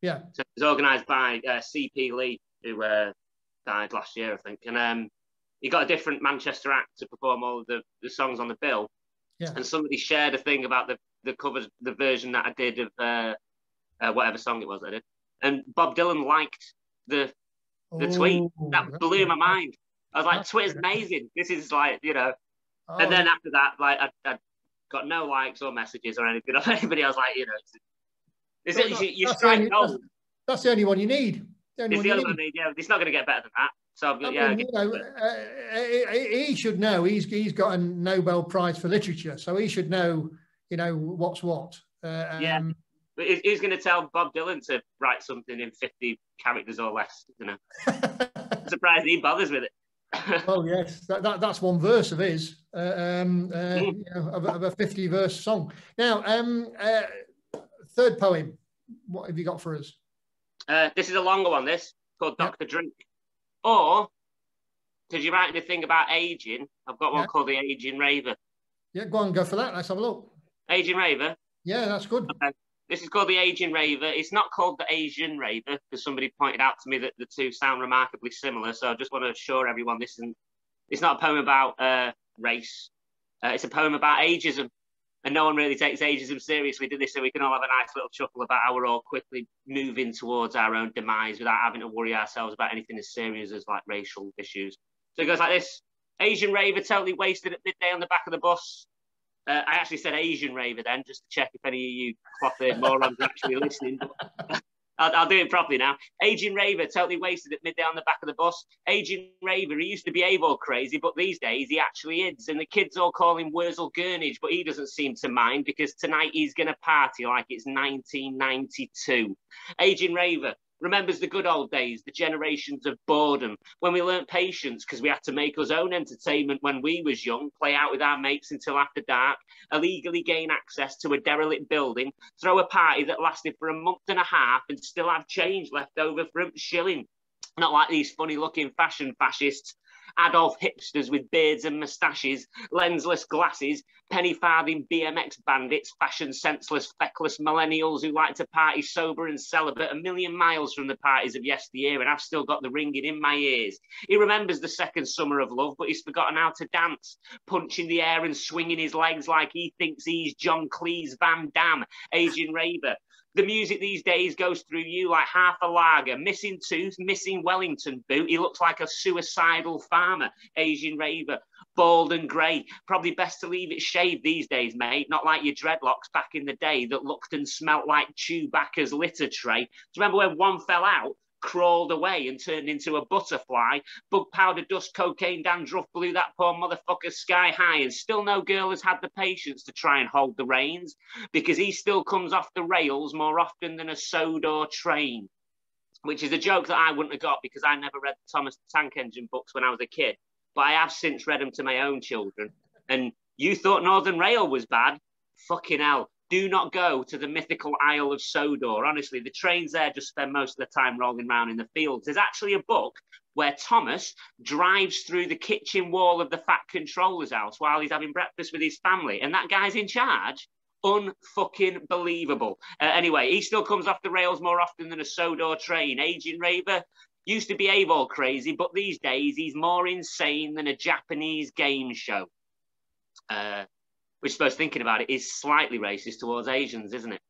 Yeah. So it was organised by C.P. Lee, who died last year, I think. And he got a different Manchester act to perform all of the songs on the bill. Yeah. And somebody shared a thing about the the version that I did of whatever song it was I did, and Bob Dylan liked the tweet. That blew my mind. I was like, Twitter's amazing. This is like, you know. And then after that, like I got no likes or messages or anything of anybody. I was like, you know, you strike gold. That's the only one you need. It's the only one you need. Yeah, it's not going to get better than that. So he should know. He's got a Nobel Prize for literature, so he should know. You know what's what. Yeah. But who's going to tell Bob Dylan to write something in 50 characters or less? You know, I'm surprised he bothers with it. Oh yes, that's one verse of his, you know, of a 50-verse song. Now, third poem. What have you got for us? This is a longer one. This called Dr. Drink. Or did you write anything about aging? I've got one called the Aging Raver. Yeah, go on, go for that. Let's have a look. Aging Raver. Yeah, that's good. Okay. This is called the Aging Raver. It's not called the Asian Raver because somebody pointed out to me that the two sound remarkably similar. So I just want to assure everyone it's not a poem about race. It's a poem about ageism. And no one really takes ageism seriously, do they? So we can all have a nice little chuckle about how we're all quickly moving towards our own demise without having to worry ourselves about anything as serious as like racial issues. So it goes like this. Asian Raver totally wasted at midday on the back of the bus. I actually said Asian Raver then, just to check if any of you cloth-eared morons are actually listening. But I'll do it properly now. Aging Raver, totally wasted at midday on the back of the bus. Aging Raver, he used to behave all crazy, but these days he actually is. And the kids all call him Wurzel Gurnage, but he doesn't seem to mind because tonight he's going to party like it's 1992. Aging Raver remembers the good old days, the generations of boredom, when we learnt patience because we had to make us own entertainment when we was young, play out with our mates until after dark, illegally gain access to a derelict building, throw a party that lasted for a month and a half and still have change left over for a shilling. Not like these funny-looking fashion fascists, Adolf hipsters with beards and moustaches, lensless glasses, penny-farthing BMX bandits, fashion-senseless, feckless millennials who like to party sober and celibate a million miles from the parties of yesteryear, and I've still got the ringing in my ears. He remembers the second summer of love, but he's forgotten how to dance, punching the air and swinging his legs like he thinks he's John Cleese Van Damme, Aging Raver. The music these days goes through you like half a lager, missing tooth, missing Wellington boot. He looks like a suicidal farmer, Asian Raver, bald and grey. Probably best to leave it shaved these days, mate, not like your dreadlocks back in the day that looked and smelt like Chewbacca's litter tray. Do you remember when one fell out, crawled away and turned into a butterfly? Bug powder, dust, cocaine, dandruff blew that poor motherfucker sky high, and still no girl has had the patience to try and hold the reins because he still comes off the rails more often than a Sodor train, which is a joke that I wouldn't have got because I never read the Thomas the Tank Engine books when I was a kid, but I have since read them to my own children. And you thought Northern Rail was bad? Fucking hell. Do not go to the mythical Isle of Sodor. Honestly, the trains there just spend most of the time rolling around in the fields. There's actually a book where Thomas drives through the kitchen wall of the Fat Controller's house while he's having breakfast with his family, and that guy's in charge. Unfucking believable. Anyway, he still comes off the rails more often than a Sodor train. Aging Raver used to behave all crazy, but these days he's more insane than a Japanese game show. Which I suppose thinking about it is slightly racist towards Asians, isn't it?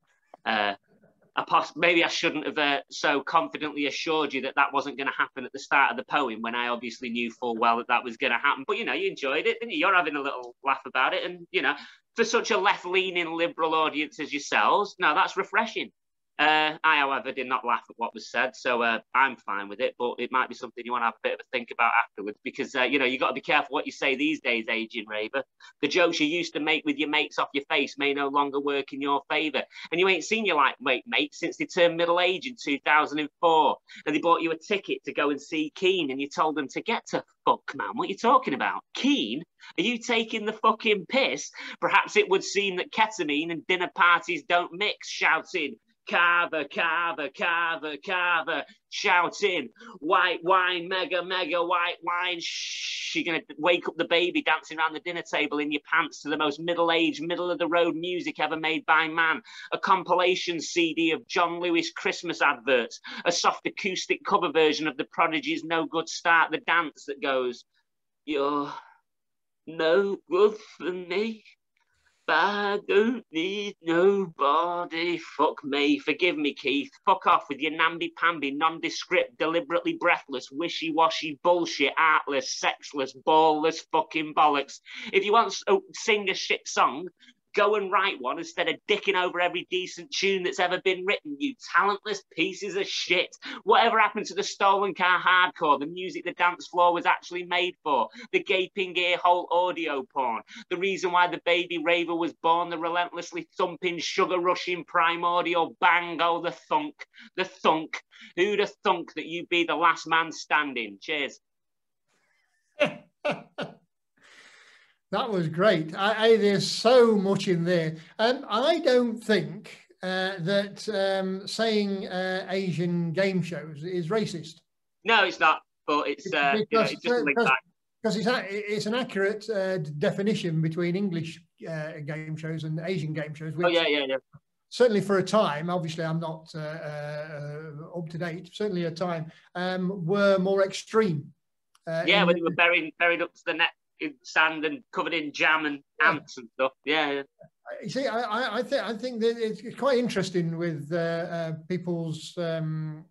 Maybe I shouldn't have so confidently assured you that that wasn't going to happen at the start of the poem when I obviously knew full well that that was going to happen. But, you know, you enjoyed it, didn't you? You're having a little laugh about it. And, you know, for such a left-leaning liberal audience as yourselves, no, that's refreshing. I, however, did not laugh at what was said, so I'm fine with it, but it might be something you want to have a bit of a think about afterwards because, you know, you got to be careful what you say these days, Aging Raver. The jokes you used to make with your mates off your face may no longer work in your favour, and you ain't seen your lightweight mate since they turned middle age in 2004, and they bought you a ticket to go and see Keane, and you told them to get to fuck, man. What are you talking about? Keane? Are you taking the fucking piss? Perhaps it would seem that ketamine and dinner parties don't mix, shouting, Carver, Carver, Carver, Carver, shouting, white wine, mega, mega, white wine. Shh, you're going to wake up the baby dancing around the dinner table in your pants to the most middle-aged, middle-of-the-road music ever made by man. A compilation CD of John Lewis Christmas adverts. A soft acoustic cover version of The Prodigy's No Good Start, the dance that goes, you're no good for me. I don't need nobody. Fuck me. Forgive me, Keith. Fuck off with your namby-pamby, nondescript, deliberately breathless, wishy-washy bullshit, artless, sexless, ballless fucking bollocks. If you want to sing a shit song, go and write one instead of dicking over every decent tune that's ever been written, you talentless pieces of shit. Whatever happened to the stolen car hardcore, the music the dance floor was actually made for, the gaping ear hole audio porn, the reason why the baby raver was born, the relentlessly thumping, sugar-rushing primordial bang, oh, the thunk, the thunk. Who'd have thunk that you'd be the last man standing? Cheers. That was great. There's so much in there. I don't think that saying Asian game shows is racist. No, it's not. But it's it's just like that. Because it's an accurate definition between English game shows and Asian game shows. Which, yeah. Certainly for a time, obviously I'm not up to date. Certainly a time were more extreme. When they were buried up to the neck in sand and covered in jam and ants and stuff. Yeah. You see, I think that it's quite interesting with people's, with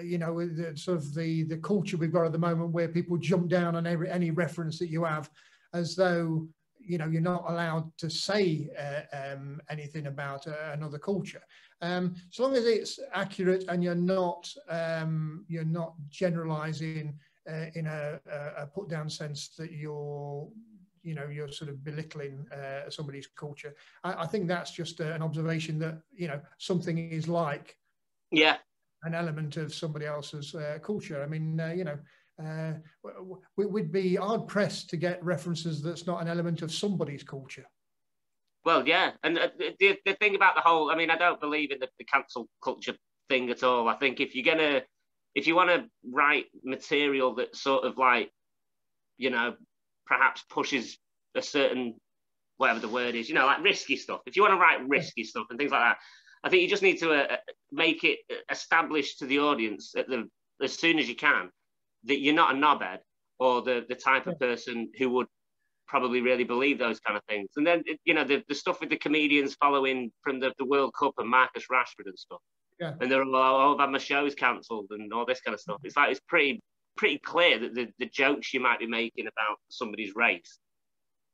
the, sort of the culture we've got at the moment, where people jump down on any reference that you have, as though you're not allowed to say anything about another culture. So long as it's accurate and you're not generalising in a put down sense that you're sort of belittling somebody's culture. I think that's just an observation that something is like an element of somebody else's culture. I mean, we'd be hard pressed to get references that's not an element of somebody's culture. Well, yeah, and the thing about the whole, I mean, I don't believe in the cancel culture thing at all. I think if you want to write material that sort of like, perhaps pushes a certain, whatever the word is, like risky stuff. If you want to write risky stuff and things like that, I think you just need to make it established to the audience as soon as you can that you're not a knobhead or the type of person who would probably really believe those kind of things. And then, the stuff with the comedians following from the World Cup and Marcus Rashford and stuff. Yeah. And they're all, I've had my shows cancelled and all this kind of stuff. It's like, it's pretty clear that the jokes you might be making about somebody's race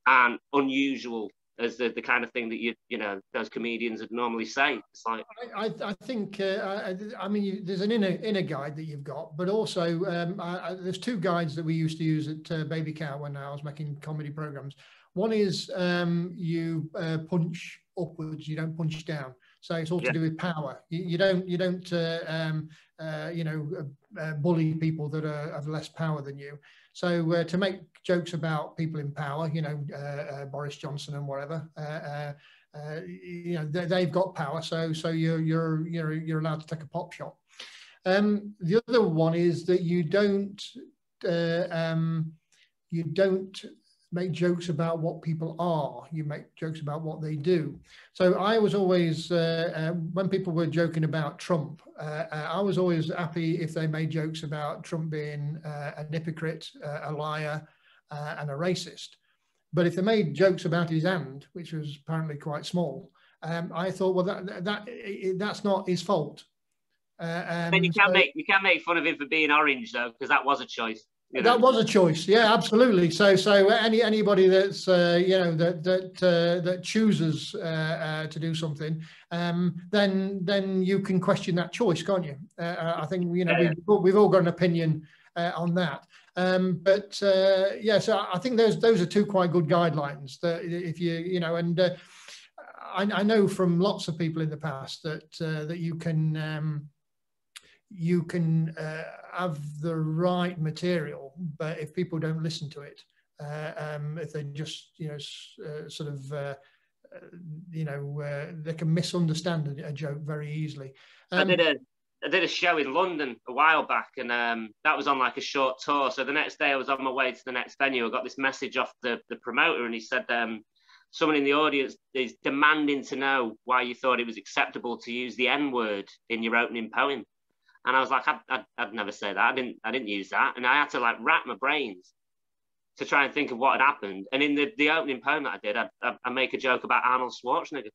aren't unusual as the kind of thing that those comedians would normally say. It's like, I think I mean, there's an inner guide that you've got, but also there's two guides that we used to use at Baby Cow when I was making comedy programs. One is you punch upwards, you don't punch down. So it's all to do with power. You don't bully people that have less power than you. So to make jokes about people in power, Boris Johnson and whatever, they've got power. So you're allowed to take a pop shot. The other one is that you don't make jokes about what people are. You make jokes about what they do. So I was always, when people were joking about Trump, I was always happy if they made jokes about Trump being a hypocrite, a liar, and a racist. But if they made jokes about his hand, which was apparently quite small, I thought, well, that's not his fault. Then you can't make fun of him for being orange, though, because that was a choice. That was a choice, yeah, absolutely. So anybody that's that chooses to do something, then you can question that choice, can't you? I think we've all got an opinion on that. So I think those are two quite good guidelines. That if I know from lots of people in the past that you can have the right material, but if people don't listen to it, if they just they can misunderstand a joke very easily. I did a show in London a while back, and that was on like a short tour. So the next day I was on my way to the next venue. I got this message off the promoter, and he said someone in the audience is demanding to know why you thought it was acceptable to use the N-word in your opening poem. And I was like, I'd never say that. I didn't use that. And I had to like rack my brains to try and think of what had happened. And in the opening poem that I did, I make a joke about Arnold Schwarzenegger.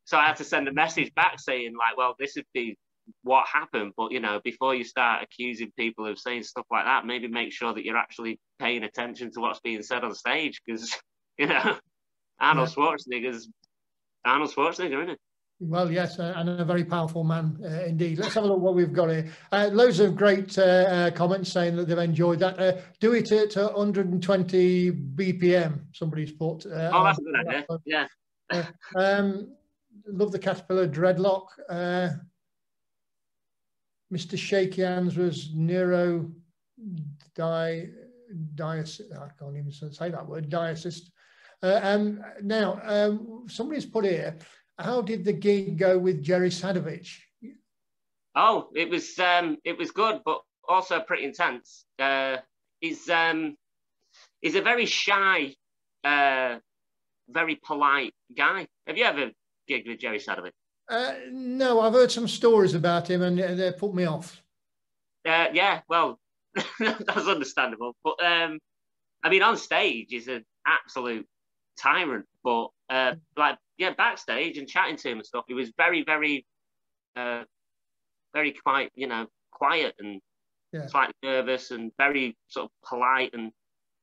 So I had to send a message back saying, like, well, this would be what happened, but, you know, before you start accusing people of saying stuff like that, maybe make sure that you're actually paying attention to what's being said on stage, because, you know, Arnold Schwarzenegger, isn't it? Well, yes, and a very powerful man indeed. Let's have a look what we've got here. Loads of great comments saying that they've enjoyed that. Do it at 120 BPM, somebody's put. Oh, that's a good idea. Yeah. Love the caterpillar dreadlock. Mr. Shaky Hands was Nero I can't even say that word, diacist. Now, somebody's put here, how did the gig go with Jerry Sadovich? Oh, it was good, but also pretty intense. He's a very shy, very polite guy. Have you ever gigged with Jerry Sadovich? No, I've heard some stories about him, and they put me off. Yeah, well, that's understandable. But I mean, on stage, he's an absolute tyrant. But backstage and chatting to him and stuff, he was very, very, very quiet. You know, quiet and slightly nervous, and very sort of polite, and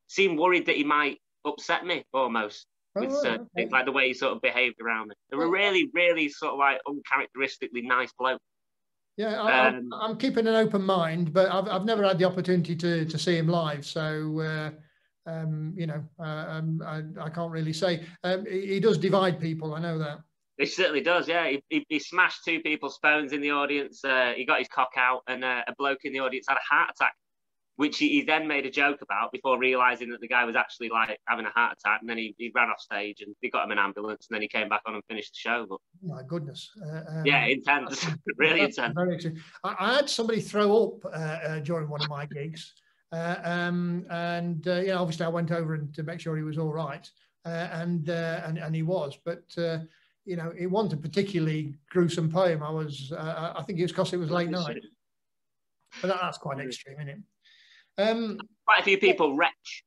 seemed worried that he might upset me almost. With things like the way he sort of behaved around me. They were really, really sort of like uncharacteristically nice bloke. Yeah, I'm keeping an open mind, but I've never had the opportunity to see him live, so you know, I can't really say. He does divide people, I know that. He certainly does, yeah. He smashed two people's phones in the audience. He got his cock out, and a bloke in the audience had a heart attack, which he then made a joke about before realising that the guy was actually like having a heart attack, and then he ran off stage and they got him an ambulance, and then he came back on and finished the show. But my goodness. Yeah, intense, really intense. Very I had somebody throw up during one of my gigs, and yeah, obviously I went over to make sure he was all right, and he was, but you know, it wasn't a particularly gruesome poem. I think it was because it was late night, but that's quite extreme, isn't it? Quite a few people retch.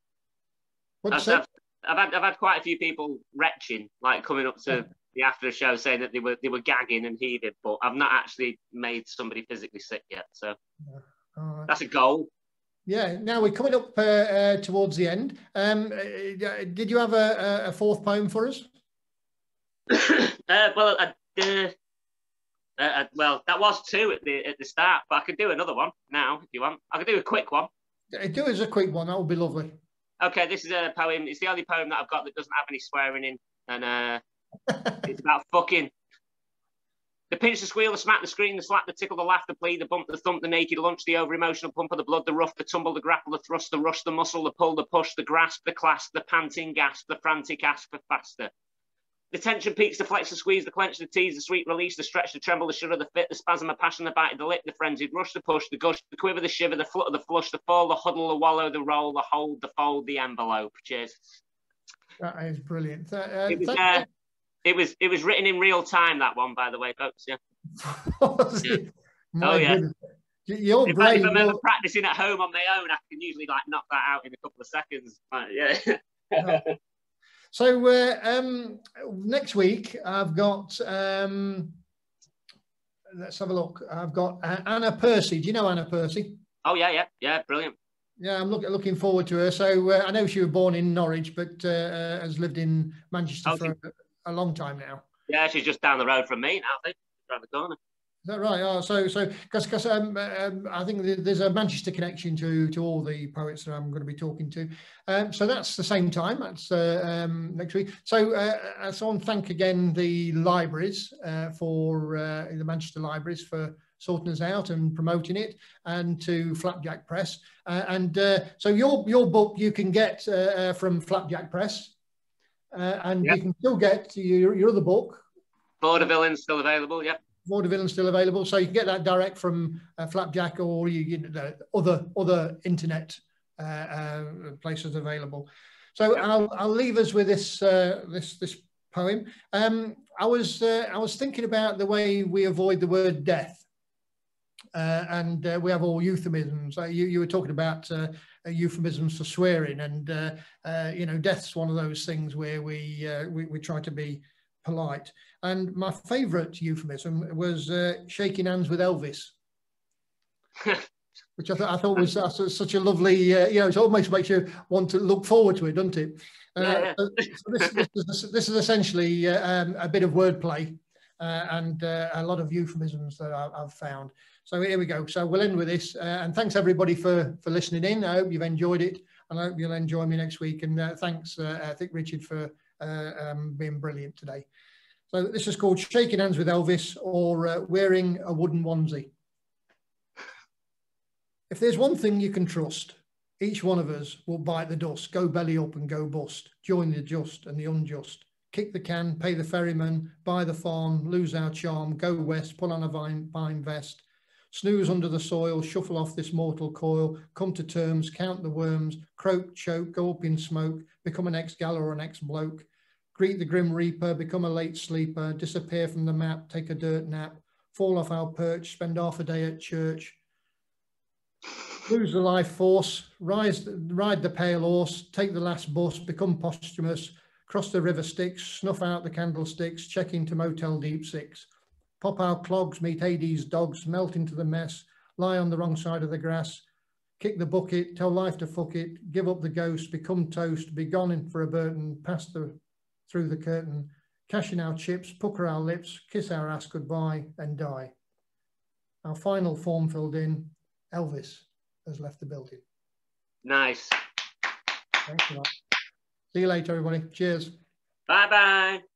What's that? I've had quite a few people retching, like coming up to the after show saying that they were gagging and heaving, but I've not actually made somebody physically sick yet. So that's a goal. Yeah. Now we're coming up towards the end. Did you have a fourth poem for us? Well, that was two at the start, but I could do another one now if you want. I could do a quick one. Do it as a quick one. That would be lovely. Okay, this is a poem. It's the only poem that I've got that doesn't have any swearing in, and it's about fucking. The pinch, the squeal, the smack, the scream, the slap, the tickle, the laugh, the plea, the bump, the thump, the naked lunch, the over-emotional pump of the blood, the rough, the tumble, the grapple, the thrust, the rush, the muscle, the pull, the push, the grasp, the clasp, the panting gasp, the frantic ask for faster. The tension peaks, the flex, the squeeze, the clench, the tease, the sweet release, the stretch, the tremble, the shudder, the fit, the spasm, the passion, the bite of the lip, the frenzied rush, the push, the gush, the quiver, the shiver, the flutter, the flush, the fall, the huddle, the wallow, the roll, the hold, the fold, the envelope. Cheers. That is brilliant. It was written in real time, that one, by the way, folks. Yeah. My goodness. Your brain. If I'm ever practicing at home on my own, I can usually like knock that out in a couple of seconds. Yeah. So next week I've got, let's have a look. I've got Anna Percy. Do you know Anna Percy? Oh yeah, brilliant. Yeah, I'm looking forward to her. So I know she was born in Norwich, but has lived in Manchester for a long time now. Yeah, she's just down the road from me now. I think around the corner. Is that right? Oh, so because I think there's a Manchester connection to all the poets that I'm going to be talking to. So that's the same time. That's next week. So I want to thank again the libraries for the Manchester libraries for sorting us out and promoting it, and to Flapjack Press. So your book you can get from Flapjack Press, and you can still get your other book. Vaudevillians still available. Yep. Vaudevillians still available, so you can get that direct from Flapjack, or you get other internet places available. So I'll leave us with this this poem. I was thinking about the way we avoid the word death, and we have all euphemisms. You were talking about euphemisms for swearing, and you know, death's one of those things where we try to be polite. And my favourite euphemism was shaking hands with Elvis, which I thought was such a lovely, you know, it almost makes you want to look forward to it, doesn't it? So this is essentially a bit of wordplay and a lot of euphemisms that I've found. So here we go. So we'll end with this. And thanks everybody for listening in. I hope you've enjoyed it, and I hope you'll enjoy me next week. And thanks, I think, Richard, for being brilliant today. So this is called Shaking Hands with Elvis, or Wearing a Wooden Onesie. If there's one thing you can trust, each one of us will bite the dust, go belly up and go bust, join the just and the unjust, kick the can, pay the ferryman, buy the farm, lose our charm, go west, pull on a vine vest, snooze under the soil, shuffle off this mortal coil, come to terms, count the worms, croak, choke, go up in smoke, become an ex-gal or an ex-bloke, greet the grim reaper, become a late sleeper, disappear from the map, take a dirt nap, fall off our perch, spend half a day at church, lose the life force, ride the pale horse, take the last bus, become posthumous, cross the river Styx, snuff out the candlesticks, check into Motel Deep 6, pop our clogs, meet Hades' dogs, melt into the mess, lie on the wrong side of the grass, kick the bucket, tell life to fuck it, give up the ghost, become toast, be gone in for a Burton, pass through the curtain, cash in our chips, pucker our lips, kiss our ass goodbye, and die. Our final form filled in, Elvis has left the building. Nice. Thanks a lot. See you later, everybody. Cheers. Bye-bye.